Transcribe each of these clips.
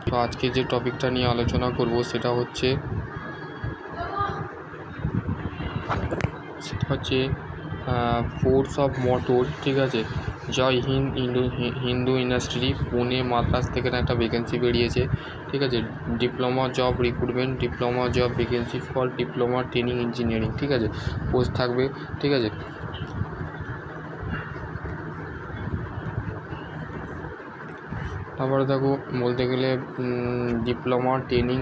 তো আজকে যে টপিকটা নিয়ে আলোচনা করব সেটা হচ্ছে ফোর্স অফ মোটর। ঠিক আছে, জয় হিন্দ হিন্দু ইন্ডাস্ট্রি পুনে মাদ্রাস থেকে একটা ভ্যাকেন্সি বেরিয়েছে। ঠিক আছে, diploma job recruitment, diploma job vacancy for diploma training engineering. ঠিক আছে, পোস্ট থাকবে। ঠিক আছে, তারপরে দেখো বলতে গেলে ডিপ্লোমা ট্রেনিং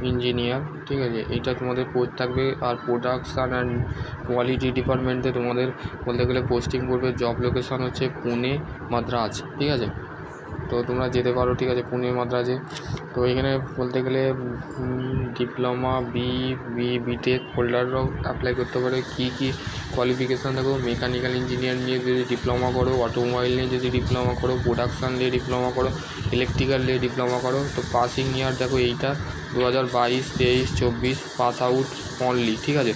ইঞ্জিনিয়ার। ঠিক আছে, এটা তোমাদের পোস্ট থাকবে। আর প্রোডাকশান অ্যান্ড কোয়ালিটি ডিপার্টমেন্টে তোমাদের বলতে গেলে পোস্টিং করবে। জব লোকেশন হচ্ছে পুনে মাদ্রাজ। ঠিক আছে, তো তোমরা যেতে পারো। ঠিক আছে, পুনে মাদ্রাজে। তো এখানে বলতে গেলে ডিপ্লোমা বিটেক হোল্ডাররাও অ্যাপ্লাই করতে পারে। কী কোয়ালিফিকেশান দেখো, মেকানিক্যাল ইঞ্জিনিয়ার নিয়ে যদি ডিপ্লোমা করো, অটোমোবাইল নিয়ে যদি ডিপ্লোমা করো, প্রোডাকশান নিয়ে ডিপ্লোমা করো, ইলেকট্রিক্যাল নিয়ে ডিপ্লোমা করো। তো পাসিং ইয়ার দেখো এইটা 2022, 23, 24 পাস আউট অনলি। ঠিক আছে,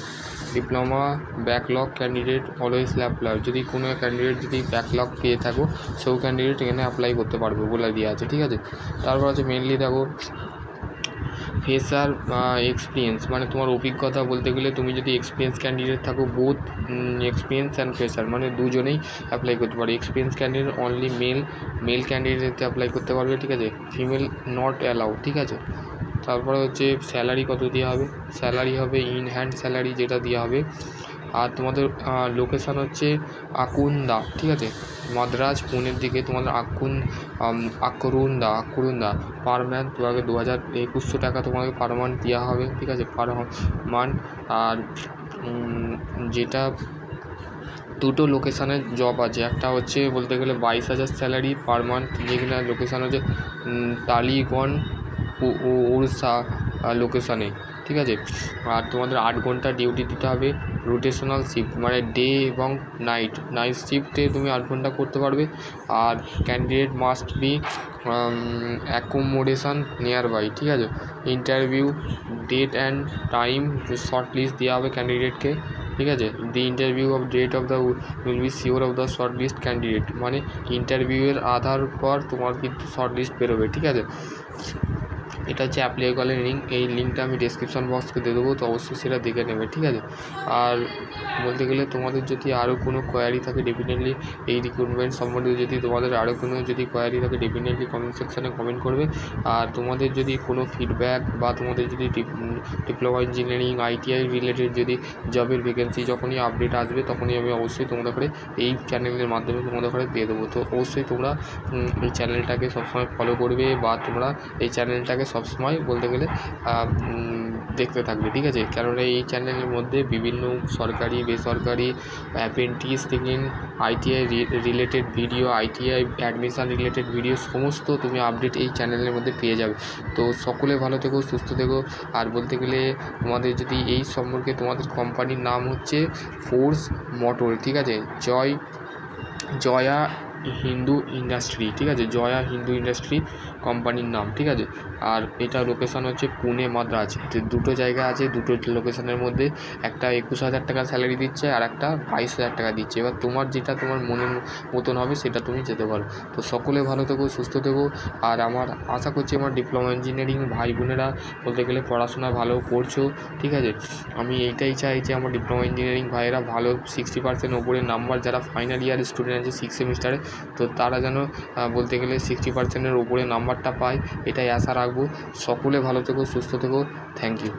diploma backlog candidate always apply. যদি কোনো ক্যান্ডিডেট যদি ব্যাকলগ পেয়ে থাকো সেও ক্যান্ডিডেট এখানে অ্যাপ্লাই করতে পারবে বলে দেওয়া আছে। ঠিক আছে, তারপর আছে মেনলি দেখো ফ্রেশার এক্সপিরিয়েন্স, মানে তোমার অভিজ্ঞতা বলতে গেলে তুমি যদি এক্সপিরিয়েন্স ক্যান্ডিডেট থাকো, বোথ এক্সপিরিয়েন্স অ্যান্ড ফ্রেশার মানে দুজনেই অ্যাপ্লাই করতে পারে। Experience candidate only male candidate apply করতে পারবে। ঠিক আছে, ফিমেল নট অ্যালাউ। ঠিক আছে, তারপরে হচ্ছে স্যালারি কত দেওয়া হবে, স্যালারি হবে ইন হ্যান্ড স্যালারি যেটা দেওয়া হবে। আর তোমাদের লোকেশান হচ্ছে আকুন্দা। ঠিক আছে, মাদ্রাজ পুনের দিকে তোমাদের আকুরুন্দা পার ম্যান্থ তোমাকে 2100 টাকা তোমাকে পার মান্থ দেওয়া হবে। ঠিক আছে, পার মান্থ। আর যেটা দুটো লোকেশানের জব আছে, একটা হচ্ছে বলতে গেলে 22,000 স্যালারি পার মান্থ, যেখানে লোকেশান হচ্ছে টালিগঞ্জ উড়িষ্যা লোকেশানে। ঠিক আছে, আর তোমাদের 8 ঘন্টা ডিউটি দিতে হবে। রোটেশনাল শিফট মানে ডে এবং নাইট শিফটে তুমি 8 ঘন্টা করতে পারবে। আর candidate must be accommodation nearby. ঠিক আছে, interview date and time short list দেওয়া হবে ক্যান্ডিডেটকে। ঠিক আছে, the interview of date of the will be sure of the short list candidate, মানে ইন্টারভিউয়ের আধার পর তোমার কিন্তু শর্ট লিস্ট বেরোবে। ঠিক আছে, এটা হচ্ছে অ্যাপ্লিকেবলের লিঙ্ক। এই লিঙ্কটা আমি ডেসক্রিপশন বক্সকে দিয়ে দেবো, তো অবশ্যই সেটা দেখে নেবে। ঠিক আছে, আর বলতে গেলে তোমাদের যদি আরও কোনো কোয়ারি থাকে ডেফিনেটলি এই রিক্রুটমেন্ট সম্বন্ধে যদি তোমাদের আরও কোনো যদি কোয়ারি থাকে ডেফিনেটলি কমেন্ট সেকশানে কমেন্ট করবে। আর তোমাদের যদি কোনো ফিডব্যাক বা তোমাদের যদি ডিপ্লোমা ইঞ্জিনিয়ারিং আইটিআই রিলেটেড যদি জবের ভ্যাকেন্সি যখনই আপডেট আসবে তখনই আমি অবশ্যই তোমাদের করে এই চ্যানেলের মাধ্যমে তোমাদের করে দিয়ে দেবো। তো অবশ্যই তোমরা এই চ্যানেলটাকে সবসময় ফলো করবে বা তোমরা এই চ্যানেলটাকে সবসময় বলতে গেলে দেখতে থাকবে। ঠিক আছে, কেননা এই চ্যানেলের মধ্যে বিভিন্ন সরকারি বেসরকারি অ্যাপ্রেন্টিস থেকে ITI related video, ITI admission related video সমস্ত তুমি আপডেট এই চ্যানেলের মধ্যে পেয়ে যাবে। তো সকলে ভালো থেকো, সুস্থ থেকো। আর বলতে গেলে তোমাদের যদি এই সম্পর্কে তোমাদের কোম্পানির নাম হচ্ছে ফোর্স মোটর। ঠিক আছে, জয়া হিন্দু ইন্ডাস্ট্রি। ঠিক আছে, জয়া হিন্দু ইন্ডাস্ট্রি কোম্পানির নাম। ঠিক আছে, আর এটা লোকেশান হচ্ছে পুনে মাদ্রাজ। দুটো জায়গা আছে, দুটো লোকেশানের মধ্যে একটা 21,000 টাকা স্যালারি দিচ্ছে আর একটা 22,000 টাকা দিচ্ছে। এবার তোমার যেটা তোমার মনের মতন হবে সেটা তুমি যেতে পারো। তো সকলে ভালো থেকো, সুস্থ থেকো। আর আমার আশা করছি আমার ডিপ্লোমা ইঞ্জিনিয়ারিং ভাই বোনেরা বলতে গেলে পড়াশোনা ভালো করছো। ঠিক আছে, আমি এইটাই চাই যে আমার ডিপ্লোমা ইঞ্জিনিয়ারিং ভাইয়েরা ভালো 60% ওপরে নাম্বার, যারা ফাইনাল ইয়ার স্টুডেন্ট আছে 6 সেমিস্টারে, তো তারা যেন বলতে গেলে 60%-এর ওপরে নাম্বারটা পায়, এটাই আশা রাখবো। সকলে ভালো থেকো, সুস্থ থেকো। Thank you.